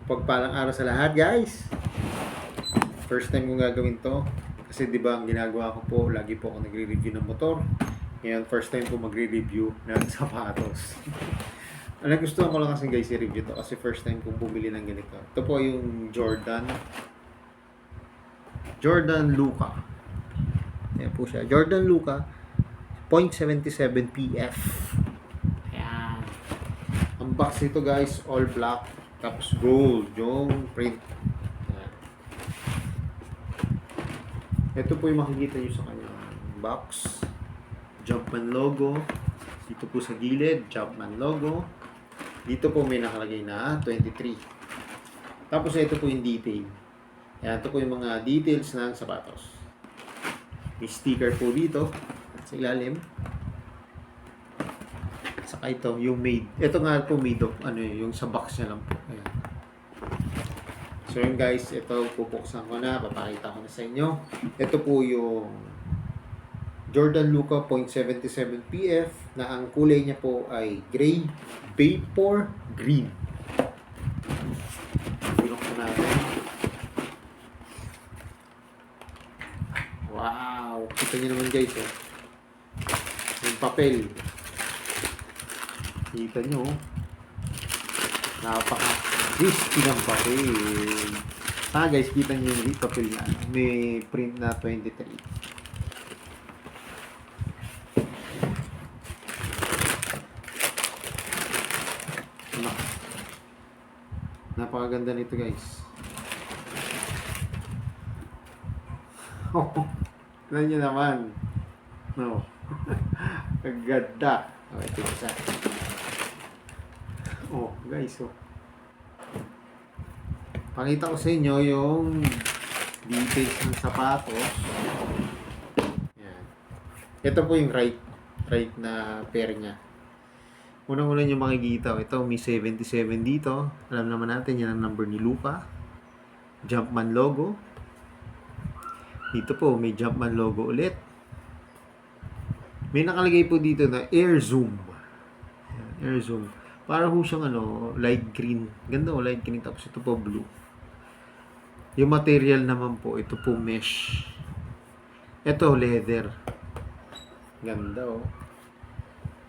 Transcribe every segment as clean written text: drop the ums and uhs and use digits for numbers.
Pagpalang araw sa lahat, guys. First time kong gagawin to. Kasi di ba ang ginagawa ko po, lagi po ako nagre-review ng motor. Ngayon, first time ko magre-review ng sapatos. Ang nagustuhan ko lang kasi guys, i-review to. Kasi first time kong bumili ng ganito. Ito po yung Jordan Luca. Ayan po siya. Jordan Luca 0.77 PF. Ayan. Ang box nito guys, all black. Tapos gold, yung print. Ayan. Ito po yung makikita nyo sa kanyang box. Jumpman logo. Dito po sa gilid, Jumpman logo. Dito po may nakalagay na 23. Tapos ito po yung detail. Ayan, ito po yung mga details ng sapatos. May sticker po dito sa ilalim. Saka ito, yung made. Ito nga po made of, yung sa box niya lang po. Ayan. So yun guys, ito pupuksan ko na, papakita ko na sa inyo. Ito po yung Jordan Luca 0.77 PF na ang kulay niya po ay gray vapor green. Bilok ko natin. Wow! Kita niyo naman guys, oh. Yung papel. Kita nyo, napaka-crispy ng papel. Guys, kita nyo yung papel na may print na 23. Napakaganda nito guys. Tignan nyo naman. No. Kaganda. Okay, ito isa. Oh, guys, oh. Pakita ko sa inyo yung details ng sapatos. Yan. Ito po yung right na pair niya. Unang-una nyo makikita, ito may 77 dito. Alam naman natin, yan ang number ni Luca. Jumpman logo. Dito po, may Jumpman logo ulit. May nakalagay po dito na Air Zoom. Yan, Air Zoom. Para ho siyang light green. Ganda o, light green. Tapos ito po blue. Yung material naman po, ito po mesh. Ito leather. Ganda o.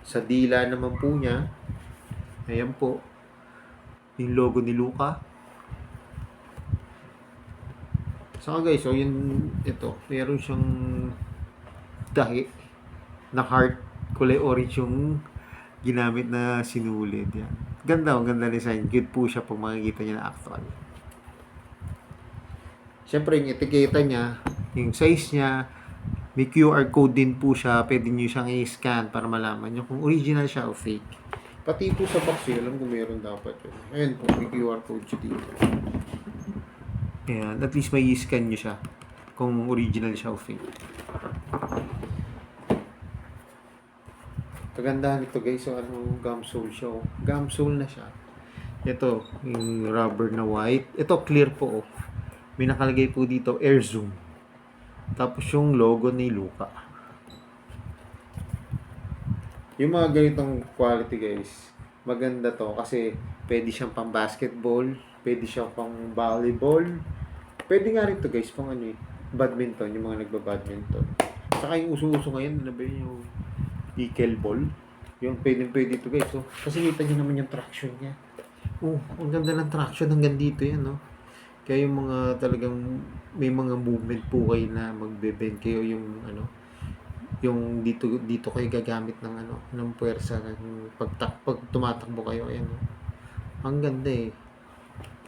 Sa dila naman po niya, ayan po, yung logo ni Luca. Saka guys, so ito, meron siyang dahi na heart, kulay orange yung ginamit na sinulid. Yan. Ganda, ang ganda design. Good po siya pag makikita niya na actual. Siyempre, yung etiketa niya, yung size niya, may QR code din po siya. Pwede nyo siyang i-scan para malaman nyo kung original siya o fake. Pati po sa box, alam ko meron dapat yun. Ayan po, may QR code siya dito. Ayan, at least may i-scan nyo siya kung original siya o fake. Kagandahan ito guys, so gum sole siya. Gum sole na siya. Ito, yung rubber na white. Ito clear po. May nakalagay po dito, Air Zoom. Tapos yung logo ni Luca. Yung mga ganitong quality guys, maganda to kasi pwede siyang pang basketball, pwede siyang pang volleyball. Pwede nga rin to guys, pang badminton, yung mga nagba-badminton. Saka yung uso-uso ngayon, yung nickel ball. Yung pwede ito guys. So, kasi kita nyo naman yung traction niya. Ang ganda ng traction hanggang dito yan, no? Kaya yung mga talagang may mga movement po kayo na magbe-bend kayo yung yung dito kayo gagamit ng puwersa pag tumatakbo kayo, ayan, no? Ang ganda eh.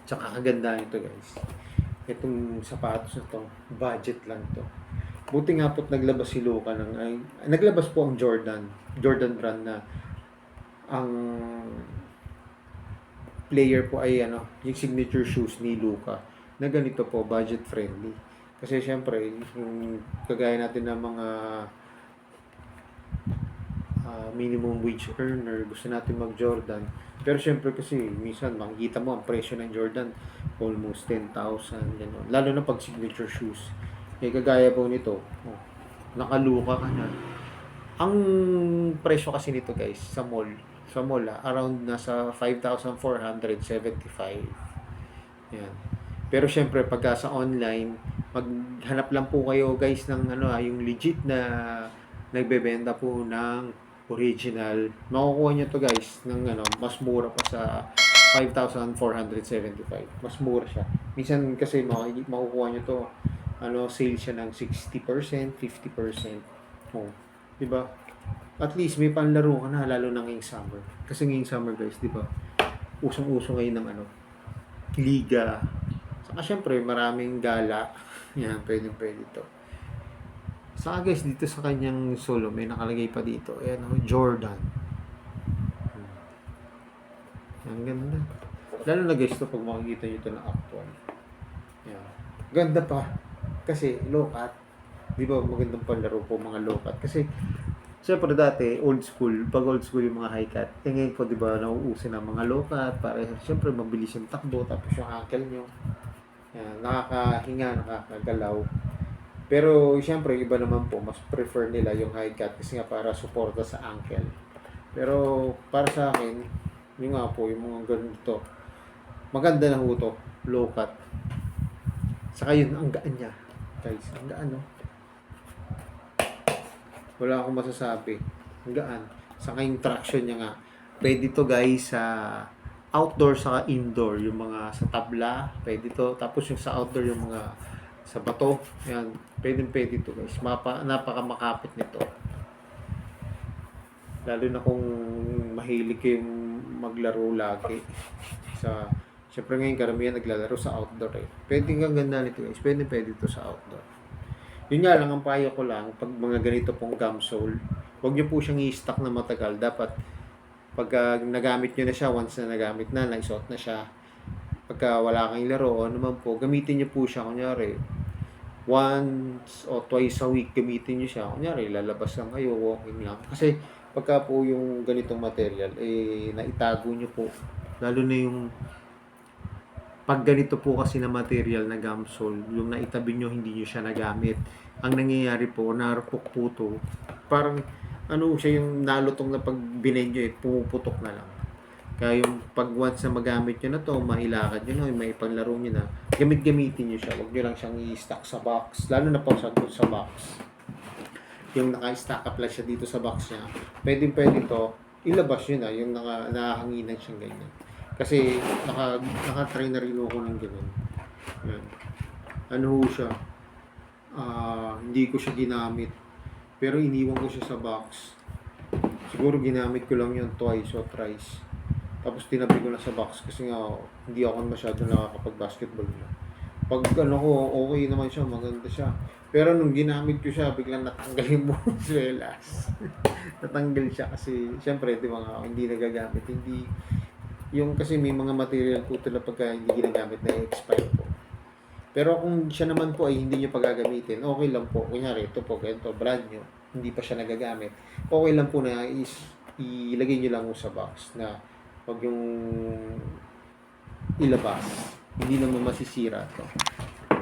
Tsaka kaganda ito guys. Itong sapatos na to, budget lang to. Buti nga po't naglabas si Luca naglabas po ang Jordan brand na ang player po ay yung signature shoes ni Luca na ganito po, budget friendly. Kasi syempre, yung kagaya natin ng mga minimum wage earner, gusto natin mag Jordan. Pero syempre kasi minsan makikita mo ang presyo ng Jordan almost 10,000 gano'n. Lalo na pag signature shoes. Kagaya po nito, nakaluka ka na. Ang presyo kasi nito guys, sa mall around nasa 5,475. Yan. Pero syempre, pagka sa online, maghanap lang po kayo guys ng yung legit na nagbebenta po ng original. Makukuha nyo to guys ng mas mura pa sa 5,475. Mas mura siya. Minsan kasi makukuha nyo to sale siya ng 60%, 50%. Oh, 'di ba? At least may panlaro ka na lalo na ngayong summer. Kasi ngayong summer guys, 'di ba? Usong-uso ngayon ng liga. Saka syempre maraming gala. Yan, pwede to. Saka guys, dito sa kanyang solo, may nakalagay pa dito. Ayan, Jordan. Ang ganda. Lalo na guys, to pag makikita nyo ito na actual. Yan. Ganda pa. Kasi low cut. Di ba magandang panlaro po mga low cut? Kasi siyempre dati, old school. Pag old school yung mga high cut. Eh ngayon po, di ba, nauusin ang mga low cut. Para siyempre mabilis yung takbo. Tapos yung ankle nyo. Yan, nakakahinga, nakakagalaw. Pero siyempre iba naman po, mas prefer nila yung high cut kasi nga para suporta sa ankle. Pero para sa akin, yung nga po, yung mga ganito, maganda na ho to, low cut. Saka yun, ang gaan niya. Guys, ang gaan no? Wala akong masasabi. Ang gaan. Saka yung traction niya nga. Pwede to guys sa outdoor saka indoor. Yung mga sa tabla, pwede to. Tapos yung sa outdoor, yung mga sa bato. Yan. Pwede to guys. Napaka makapit nito. Lalo na kung mahilig kayong maglaro lagi. Siyempre ngayon karamihan naglalaro sa outdoor eh. Pwede kang ganda nito guys. Pwede to sa outdoor. Yun nga lang, ang payo ko lang, pag mga ganito pong gum sole, huwag nyo po siyang i-stock na matagal. Dapat pag nagamit nyo na siya, once na nagamit na, naisuot na siya, pagka wala kang laro o naman po, gamitin nyo po siya. Kunyari, once o twice a week gamitin nyo siya. Kunyari, lalabas lang kayo, walking lang. Kasi pagka po yung ganitong material, naitago nyo po. Lalo na yung pag ganito po kasi na material na gum sole, yung naitabi nyo, hindi nyo siya nagamit. Ang nangyayari po, narupok po to. Parang, siya yung nalutong na pag binend nyo pumuputok na lang. Kaya yung pag once na magamit nyo na to, mailakad nyo na, may panlaro nyo na, gamitin nyo siya. Huwag nyo lang siyang i-stack sa box. Lalo na po sa box. Yung naka-stack up lang siya dito sa box niya. Pwede to, ilabas nyo na, yung nakahanginan siyang ganyan. Kasi naka-try na rin ako ng gano'n. Yan. Siya, hindi ko siya ginamit. Pero iniwan ko siya sa box. Siguro ginamit ko lang yun twice o thrice. Tapos tinabi ko na sa box kasi nga hindi ako masyado nakakapag-basketball na. Pag okay naman siya, maganda siya. Pero nung ginamit ko siya, biglang natanggal yung buwelas. Natanggal siya kasi syempre, di ba hindi nagagamit. Hindi, yung kasi may mga material po ito na pagka hindi ginagamit na expire po. Pero kung siya naman po ay hindi nyo pagagamitin, okay lang po. Kunyari, ito po, ganito, brand nyo, hindi pa siya nagagamit. Okay lang po na ilagay nyo lang sa box na wag yung ilabas. Hindi naman masisira to.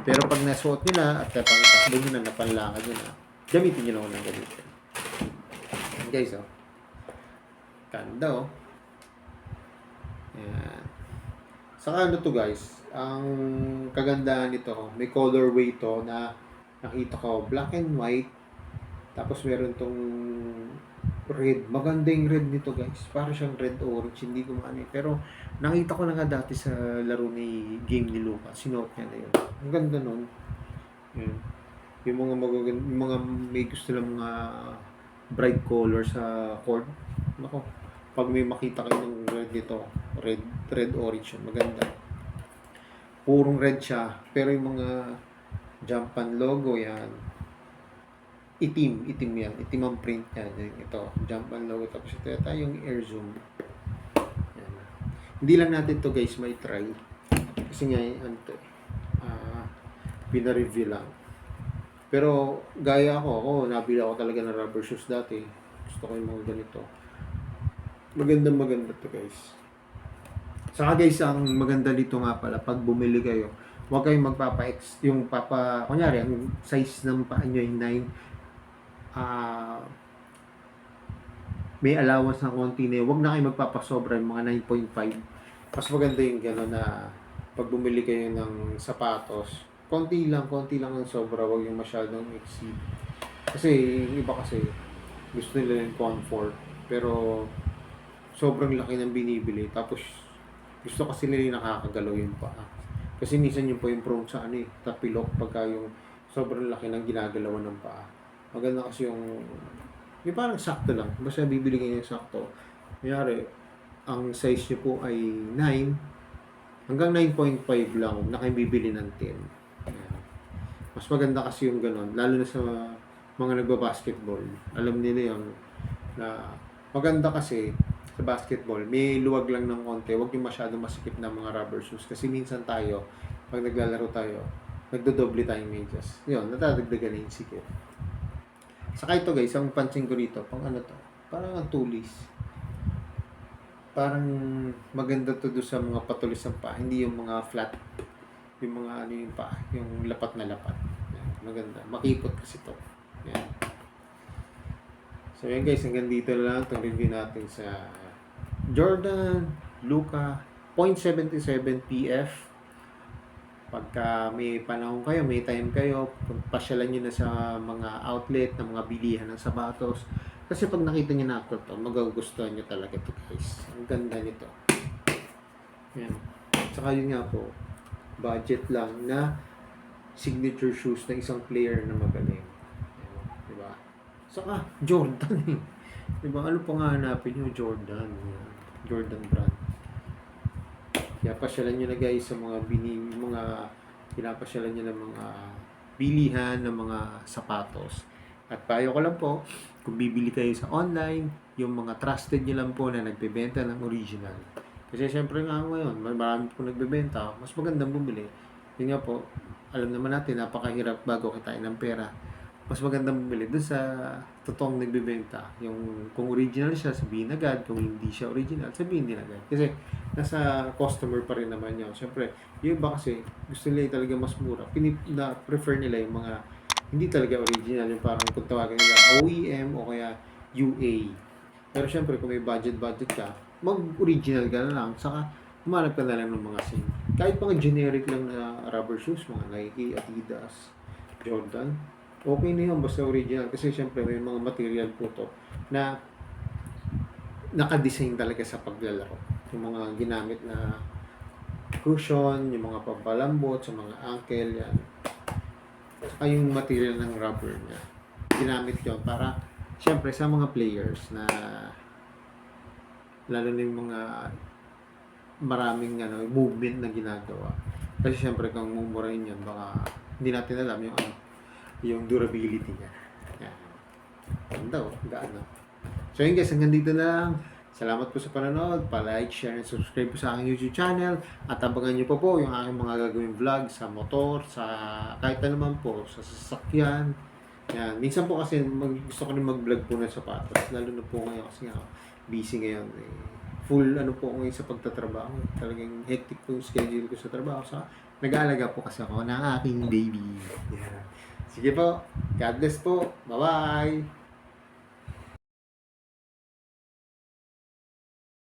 Pero pag nasuot nyo na at napangitakbo nyo na, napanlakad nyo na, gamitin nyo lang ng gamitin. Guys, ganda Ayan. Saka to guys, ang kagandahan nito, may colorway to na nakita ko, black and white. Tapos meron tong red. Maganda yung red nito guys. Para siyang red orange. Hindi ko maano. Pero nakita ko na nga dati sa laro ni game ni Lucas. Sinuot niya na yun. Ang ganda nun. Yun. Yung mga may gusto lang mga bright color sa court. Nako. Pag may makita kayo ng red dito, red orange yun. Maganda. Purong red siya. Pero yung mga Jampan logo yan, itim yan. Itim ang print yan. Ito, Jampan logo. Tapos ito yata yung air zoom. Yan. Hindi lang natin to guys may try. Kasi nga, pina-review lang. Pero, gaya ako, nabili ako talaga ng rubber shoes dati. Gusto ko yung mga ganito. Maganda to guys. Saka guys, ang maganda dito nga pala, pag bumili kayo, huwag kayong kunyari, ang size ng paa nyo ay 9, may allowance ng konti na yun, huwag na kayo magpapasobra yung mga 9.5. Mas maganda yung gano'n na pag bumili kayo ng sapatos, konti lang ang sobra, wag yung masyadong exceed. Kasi yung iba kasi gusto nila yung comfort, pero sobrang laki ng binibili. Tapos gusto kasi nila yung nakakagalaw yung paa. Kasi minsan yun po yung prone sa ano eh, tapilok pagka yung sobrang laki ng ginagalawan ng paa. Maganda kasi yung parang sakto lang. Basta bibili kayo yung sakto. Kunyari, ang size nyo po ay 9 hanggang 9.5 lang. Huwag na kayong bibili ng 10. Ayan. Mas maganda kasi yung ganon. Lalo na sa mga nagbabasketball. Alam nila yun na maganda kasi sa basketball, may luwag lang ng konti. Huwag yung masyadong masikip na mga rubber shoes. Kasi minsan tayo, pag naglalaro tayo, nagdodoble tayong medyas. Yun, natadagdagan na yung sikip. Saka ito guys, ang pansin ko rito, pang ano to, parang ang tulis. Parang maganda to do sa mga patulis ng paa, hindi yung mga flat, yung mga ano yung paa, yung lapat na lapat. Yan, maganda, makipot kasi to. Yan. So yan guys, hanggang dito lang itong review natin sa Jordan Luka 0.77 PF. Pagka may panahon kayo, may time kayo, pasyalan nyo na sa mga outlet na mga bilihan ng sapatos. Kasi pag nakita nyo na to, magugustuhan nyo talaga ito guys. Ang ganda nito. Yan. Saka yun nga po, budget lang na signature shoes ng isang player na magaling. Yan, diba? Saka Jordan eh. Diba? Ano pa nga hanapin nyo? Jordan. Yan. Jordan brand. Kaya pasyalan nyo na guys sa mga pinapasyalan nyo ng mga bilihan ng mga sapatos. At payo ko lang po, kung bibili kayo sa online, yung mga trusted nyo lang po na nagbebenta ng original. Kasi syempre nga ngayon, marami po nagbebenta, mas magandang bumili. Yun nga po, alam naman natin, napakahirap bago kitain ng pera. Mas magandang bumili dun sa totoong nagbebenta. Yung kung original siya, sabihin agad. Kung hindi siya original, sabihin din agad. Kasi nasa customer pa rin naman yun. Siyempre, yung iba kasi gusto nila talaga mas mura. Prefer nila yung mga hindi talaga original. Yung parang kung tawagin nila OEM o kaya UA. Pero siyempre, kung may budget ka, mag-original ka na lang. Saka, humanap ka na lang ng mga same. Kahit mga generic lang na rubber shoes, mga Nike, Adidas, Jordan, okay na yun, basta original. Kasi syempre may mga material po to na nakadesign talaga sa paglalaro. Yung mga ginamit na cushion, yung mga pampalambot, sa mga ankle, yan. Saka yung material ng rubber niya. Ginamit yun para, syempre sa mga players na lalo na yung mga maraming movement na ginagawa. Kasi syempre kung mumurahin yan, baka hindi natin alam yung durability niya. Yan. Ganda oh, gaan no. So yun guys, hanggang dito na lang. Salamat po sa panonood. Pa-like, share, and subscribe po sa aking YouTube channel. At abangan nyo po yung aking mga gagawing vlog sa motor, sa kahit ano man po, sa sasakyan. Yan. Minsan po kasi gusto ko rin mag-vlog po ng sapatos. Lalo na po ngayon kasi nga busy ngayon. Full po ngayon sa pagtatrabaho. Talagang hectic po yung schedule ko sa trabaho. Sa nag-aalaga po kasi ako ng aking baby. Yeah. Sige po. God bless po. Bye-bye.